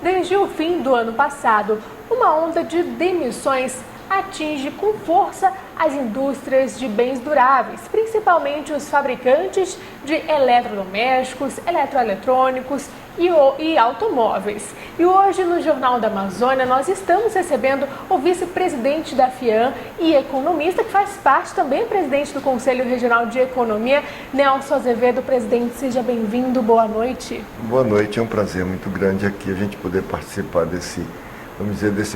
Desde o fim do ano passado, uma onda de demissões atinge com força as indústrias de bens duráveis, principalmente os fabricantes de eletrodomésticos, eletroeletrônicos e automóveis. E hoje, no Jornal da Amazônia, nós estamos recebendo o vice-presidente da FIAM e economista, que faz parte também, presidente do Conselho Regional de Economia, Nelson Azevedo. Presidente, seja bem-vindo, boa noite. Boa noite, é um prazer muito grande aqui a gente poder participar desse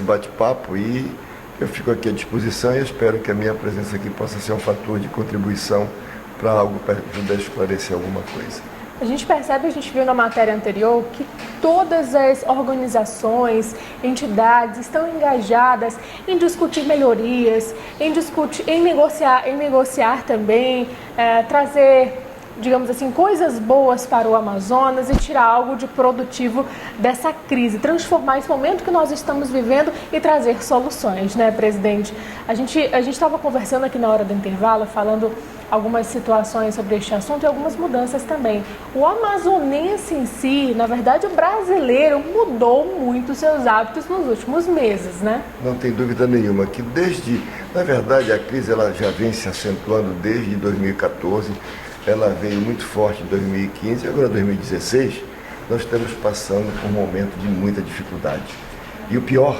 bate-papo, e eu fico aqui à disposição e espero que a minha presença aqui possa ser um fator de contribuição para algo, para ajudar a esclarecer alguma coisa. A gente percebe, a gente viu na matéria anterior, que todas as organizações, entidades estão engajadas em discutir melhorias, em negociar também, trazer, digamos assim, coisas boas para o Amazonas e tirar algo de produtivo dessa crise, transformar esse momento que nós estamos vivendo e trazer soluções, né, presidente? A gente estava conversando aqui na hora do intervalo, falando algumas situações sobre este assunto e algumas mudanças também. O amazonense em si, na verdade, o brasileiro mudou muito seus hábitos nos últimos meses, né? Não tem dúvida nenhuma que na verdade, a crise ela já vem se acentuando desde 2014, ela veio muito forte em 2015 e agora 2016, nós estamos passando por um momento de muita dificuldade. E o pior,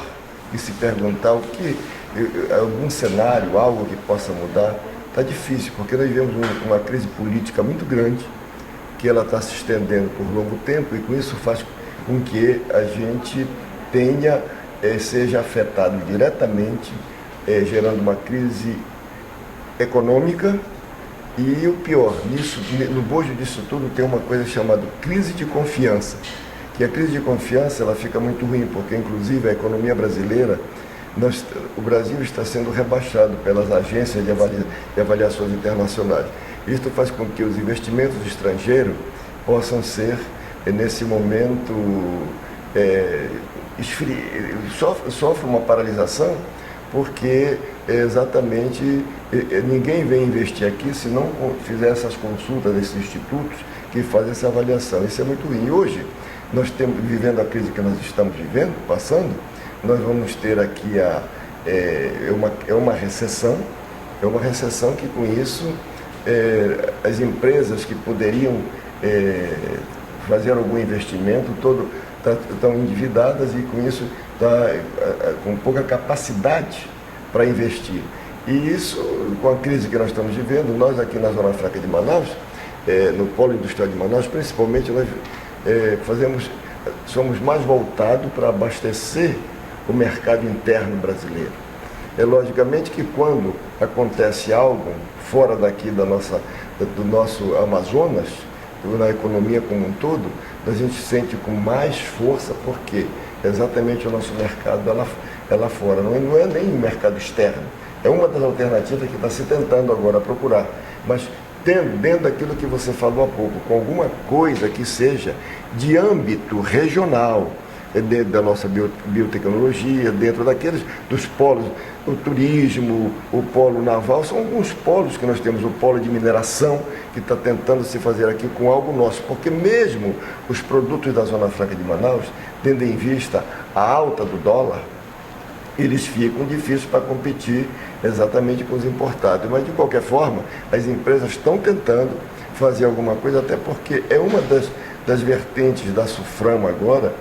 de se perguntar algum cenário, algo que possa mudar, está difícil, porque nós vivemos uma crise política muito grande, que ela está se estendendo por longo tempo, e com isso faz com que a gente seja afetado diretamente, gerando uma crise econômica. E o pior, no bojo disso tudo tem uma coisa chamada crise de confiança, que a crise de confiança ela fica muito ruim, porque inclusive a economia brasileira, o Brasil está sendo rebaixado pelas agências de avaliações internacionais. Isso faz com que os investimentos estrangeiros possam ser, nesse momento, sofre uma paralisação, porque exatamente ninguém vem investir aqui se não fizer essas consultas desses institutos que fazem essa avaliação. Isso é muito ruim. E hoje, nós estamos vivendo a crise que nós estamos passando, nós vamos ter aqui uma recessão, que com isso as empresas que poderiam fazer algum investimento estão endividadas e com isso com pouca capacidade para investir. E isso, com a crise que nós estamos vivendo, nós aqui na Zona Franca de Manaus, no Polo Industrial de Manaus, principalmente, nós somos mais voltados para abastecer o mercado interno brasileiro. Logicamente que quando acontece algo fora daqui do nosso Amazonas, na economia como um todo, a gente sente com mais força, porque exatamente o nosso mercado é lá fora, não é nem o mercado externo, é uma das alternativas que está se tentando agora procurar, mas dentro daquilo que você falou há pouco, com alguma coisa que seja de âmbito regional, dentro da nossa biotecnologia, dentro dos polos, o turismo, o polo naval, são alguns polos que nós temos, o polo de mineração, que está tentando se fazer aqui com algo nosso, porque mesmo os produtos da Zona Franca de Manaus, tendo em vista a alta do dólar, eles ficam difíceis para competir exatamente com os importados. Mas, de qualquer forma, as empresas estão tentando fazer alguma coisa, até porque é uma das vertentes da SUFRAM agora,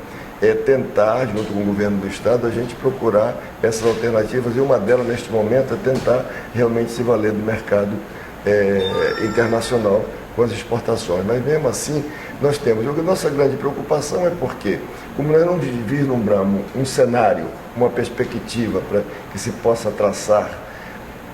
tentar, junto com o governo do estado, a gente procurar essas alternativas, e uma delas, neste momento, é tentar realmente se valer do mercado internacional com as exportações. Mas, mesmo assim, nós temos. A nossa grande preocupação é porque, como nós não vislumbramos um cenário, uma perspectiva para que se possa traçar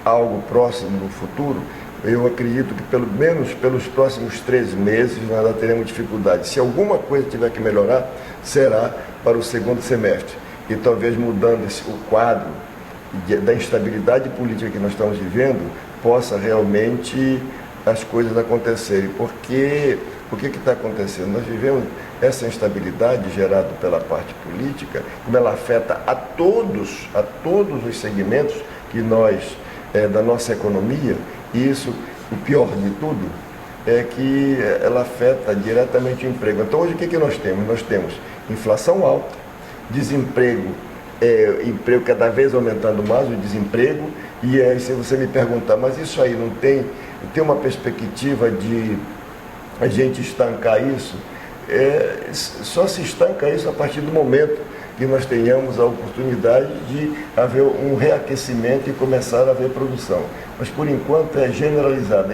algo próximo no futuro, eu acredito que pelo menos pelos próximos 3 meses nós ainda teremos dificuldade. Se alguma coisa tiver que melhorar, será para o segundo semestre. E talvez mudando o quadro da instabilidade política que nós estamos vivendo, possa realmente as coisas acontecerem. Porque o que está acontecendo? Nós vivemos essa instabilidade gerada pela parte política, como ela afeta a todos os segmentos da nossa economia. E isso, o pior de tudo, é que ela afeta diretamente o emprego. Então hoje o que nós temos? Nós temos inflação alta, desemprego, emprego cada vez aumentando mais, o desemprego, e aí se você me perguntar, mas isso aí não tem uma perspectiva de a gente estancar isso? Só se estanca isso a partir do momento que nós tenhamos a oportunidade de haver um reaquecimento e começar a haver produção. Mas por enquanto é generalizado,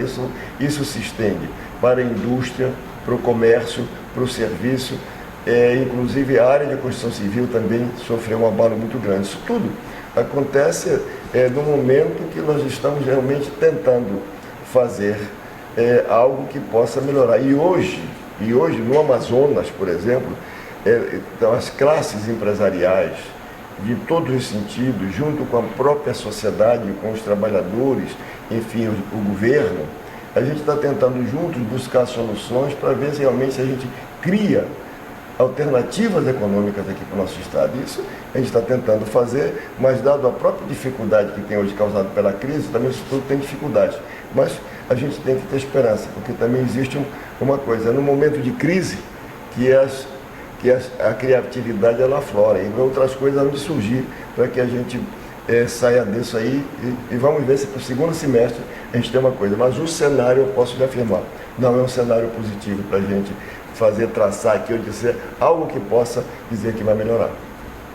isso se estende para a indústria, para o comércio, para o serviço, inclusive a área de construção civil também sofreu um abalo muito grande. Isso tudo acontece no momento que nós estamos realmente tentando fazer algo que possa melhorar. E hoje no Amazonas, por exemplo, então, as classes empresariais, de todos os sentidos, junto com a própria sociedade, com os trabalhadores, enfim, o governo, a gente está tentando juntos buscar soluções para ver se realmente a gente cria alternativas econômicas aqui para o nosso estado. Isso a gente está tentando fazer, mas dado a própria dificuldade que tem hoje causada pela crise, também isso tudo tem dificuldade. Mas a gente tem que ter esperança, porque também existe uma coisa, no momento de crise, que a criatividade ela aflora, e outras coisas vão surgir para que a gente saia disso aí, e vamos ver se para o segundo semestre a gente tem uma coisa. Mas o cenário, eu posso lhe afirmar, não é um cenário positivo para a gente traçar aqui ou dizer algo que possa dizer que vai melhorar.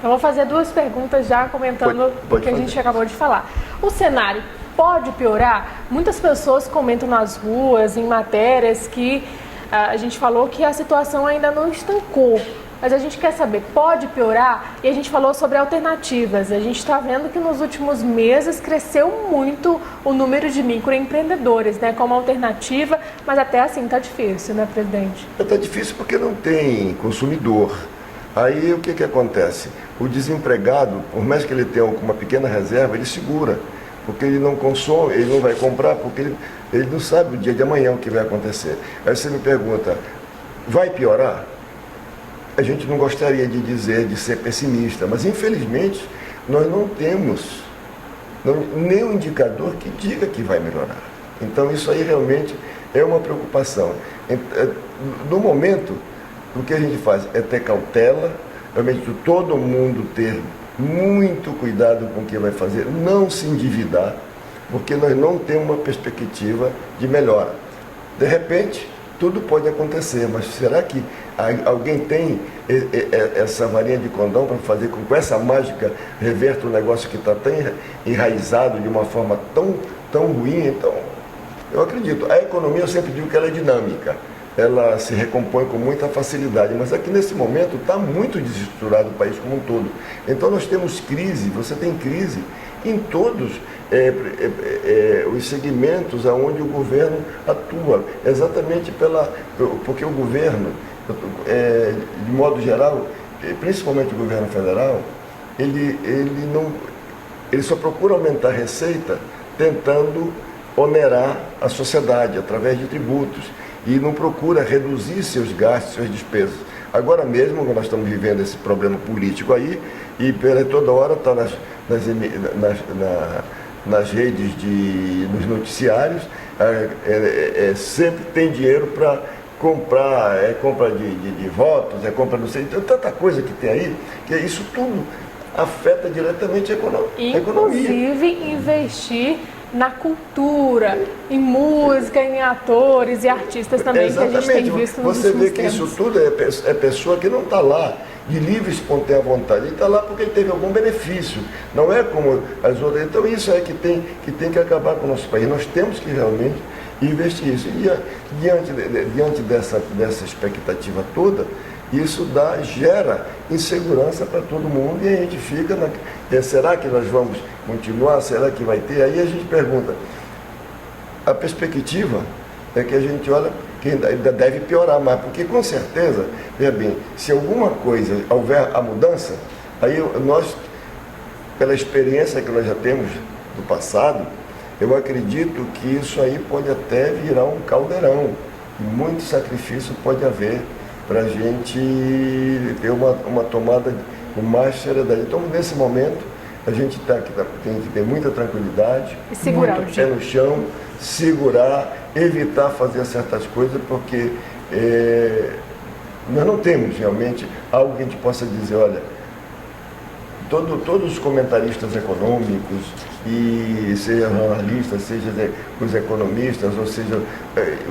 Eu vou fazer duas perguntas já comentando o que a gente acabou de falar. O cenário pode piorar? Muitas pessoas comentam nas ruas, em matérias, que a gente falou que a situação ainda não estancou, mas a gente quer saber, pode piorar? E a gente falou sobre alternativas. A gente está vendo que nos últimos meses cresceu muito o número de microempreendedores, né, como alternativa, mas até assim está difícil, né, presidente? Está difícil porque não tem consumidor. Aí o que acontece? O desempregado, por mais que ele tenha uma pequena reserva, ele segura, porque ele não consome, ele não vai comprar, porque ele não sabe o dia de amanhã o que vai acontecer. Aí você me pergunta, vai piorar? A gente não gostaria de dizer, de ser pessimista, mas infelizmente nós não temos nenhum indicador que diga que vai melhorar. Então isso aí realmente é uma preocupação. No momento, o que a gente faz é ter cautela, realmente todo mundo ter muito cuidado com o que vai fazer, não se endividar, porque nós não temos uma perspectiva de melhora. De repente, tudo pode acontecer, mas será que alguém tem essa varinha de condão para fazer com que essa mágica reverta um negócio que está tão enraizado de uma forma tão ruim? Então, eu acredito. A economia, eu sempre digo que ela é dinâmica, ela se recompõe com muita facilidade, mas aqui nesse momento está muito desestruturado o país como um todo. Então nós temos crise, você tem crise em todos os segmentos onde o governo atua, exatamente porque o governo, de modo geral, principalmente o governo federal, ele só procura aumentar a receita tentando onerar a sociedade através de tributos e não procura reduzir seus gastos, suas despesas. Agora mesmo, nós estamos vivendo esse problema político aí, e toda hora está nas redes, nos noticiários, sempre tem dinheiro para comprar, compra de votos, compra não sei, tanta coisa que tem aí, que isso tudo afeta diretamente a economia. Inclusive investir na cultura, em música, em atores e artistas também. Exatamente. Que a gente tem visto nos Você vê que tempos. isso tudo é pessoa que não está lá de livre e espontânea vontade, ele está lá porque ele teve algum benefício, não é como as outras. Então isso é que tem que acabar com o nosso país. Nós temos que realmente investir isso. E diante dessa expectativa toda, isso gera insegurança para todo mundo, e a gente fica será que nós vamos continuar? Será que vai ter? Aí a gente pergunta, a perspectiva é que a gente olha que ainda deve piorar mais, porque com certeza, veja bem, se alguma coisa houver a mudança, aí nós, pela experiência que nós já temos do passado, eu acredito que isso aí pode até virar um caldeirão, e muito sacrifício pode haver para a gente ter uma tomada com mais seriedade. Então, nesse momento, a gente tem que ter muita tranquilidade, e segurar muito pé no chão, segurar, evitar fazer certas coisas, porque nós não temos realmente algo que a gente possa dizer, olha, todos os comentaristas econômicos, e seja jornalistas, seja os economistas, ou seja,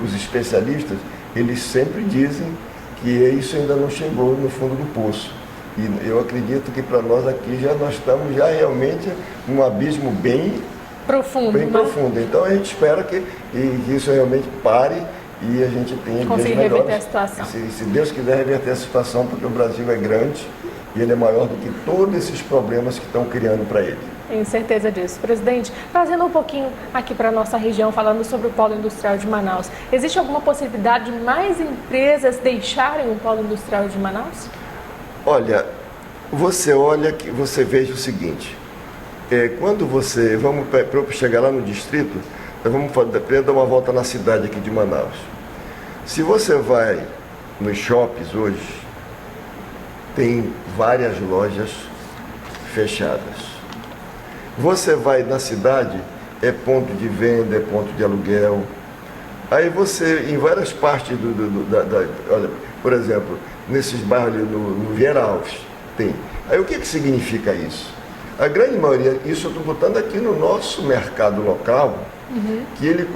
os especialistas, eles sempre dizem que isso ainda não chegou no fundo do poço. E eu acredito que para nós aqui nós estamos realmente num abismo bem profundo. Bem profundo. Então a gente espera que isso realmente pare e a gente tenha conseguir reverter a situação. Se Deus quiser reverter a situação, porque o Brasil é grande e ele é maior do que todos esses problemas que estão criando para ele. Tenho certeza disso. Presidente, trazendo um pouquinho aqui para a nossa região, falando sobre o polo industrial de Manaus, existe alguma possibilidade de mais empresas deixarem o polo industrial de Manaus? Olha, você veja o seguinte, quando para chegar lá no distrito, nós vamos dar uma volta na cidade aqui de Manaus. Se você vai nos shoppings hoje, tem várias lojas fechadas. Você vai na cidade, é ponto de venda, é ponto de aluguel. Aí você, em várias partes olha, por exemplo, nesses bairros ali no Vieira Alves, tem. Aí o que significa isso? A grande maioria, isso eu estou botando aqui no nosso mercado local, que ele,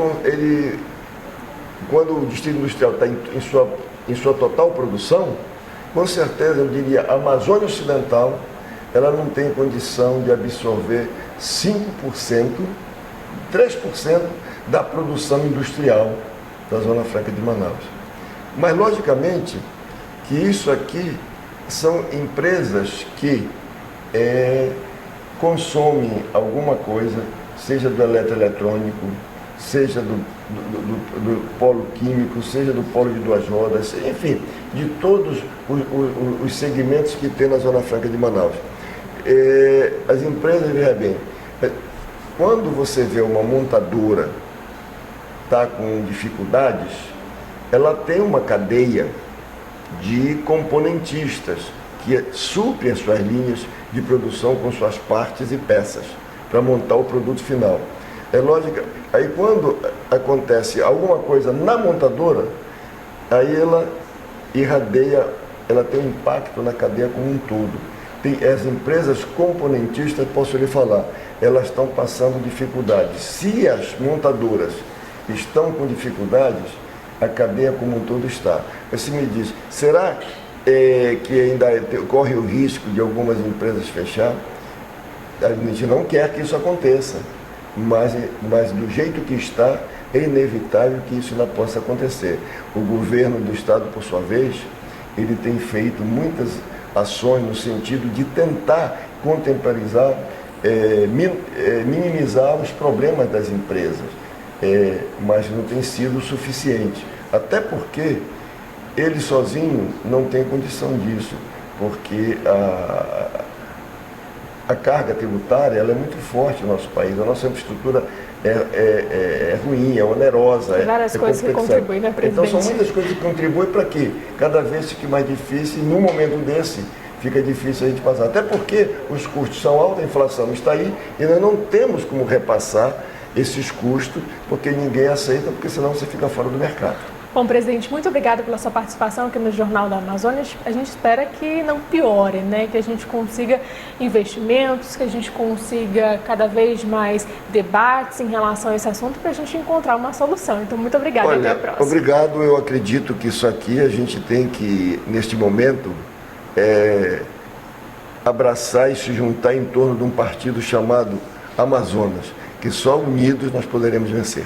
quando o distrito industrial está em sua total produção, com certeza eu diria a Amazônia Ocidental, ela não tem condição de absorver 5%, 3% da produção industrial da Zona Franca de Manaus. Mas, logicamente, que isso aqui são empresas que consomem alguma coisa, seja do eletroeletrônico, seja do polo químico, seja do polo de duas rodas, enfim, de todos os segmentos que tem na Zona Franca de Manaus. As empresas, veja bem, quando você vê uma montadora está com dificuldades, ela tem uma cadeia de componentistas que suprem as suas linhas de produção com suas partes e peças para montar o produto final. É lógico, aí quando acontece alguma coisa na montadora, aí ela irradia, ela tem um impacto na cadeia como um todo. As empresas componentistas, posso lhe falar, elas estão passando dificuldades. Se as montadoras estão com dificuldades, a cadeia como um todo está. Você me diz, será que ainda corre o risco de algumas empresas fechar? A gente não quer que isso aconteça, mas do jeito que está, é inevitável que isso não possa acontecer. O governo do estado, por sua vez, ele tem feito muitas ações no sentido de tentar contemporizar, minimizar os problemas das empresas, mas não tem sido o suficiente. Até porque ele sozinho não tem condição disso, porque a carga tributária ela é muito forte no nosso país, a nossa infraestrutura é ruim, é onerosa. Várias coisas que contribuem, né, presidente? Então são muitas coisas que contribuem para que cada vez fique mais difícil, e num momento desse fica difícil a gente passar. Até porque os custos são altos, a inflação está aí, e nós não temos como repassar esses custos, porque ninguém aceita, porque senão você fica fora do mercado. Bom, presidente, muito obrigada pela sua participação aqui no Jornal da Amazônia. A gente espera que não piore, né? Que a gente consiga investimentos, que a gente consiga cada vez mais debates em relação a esse assunto para a gente encontrar uma solução. Então, muito obrigada. Olha, até a próxima. Obrigado. Eu acredito que isso aqui a gente tem que, neste momento, abraçar e se juntar em torno de um partido chamado Amazonas, que só unidos nós poderemos vencer.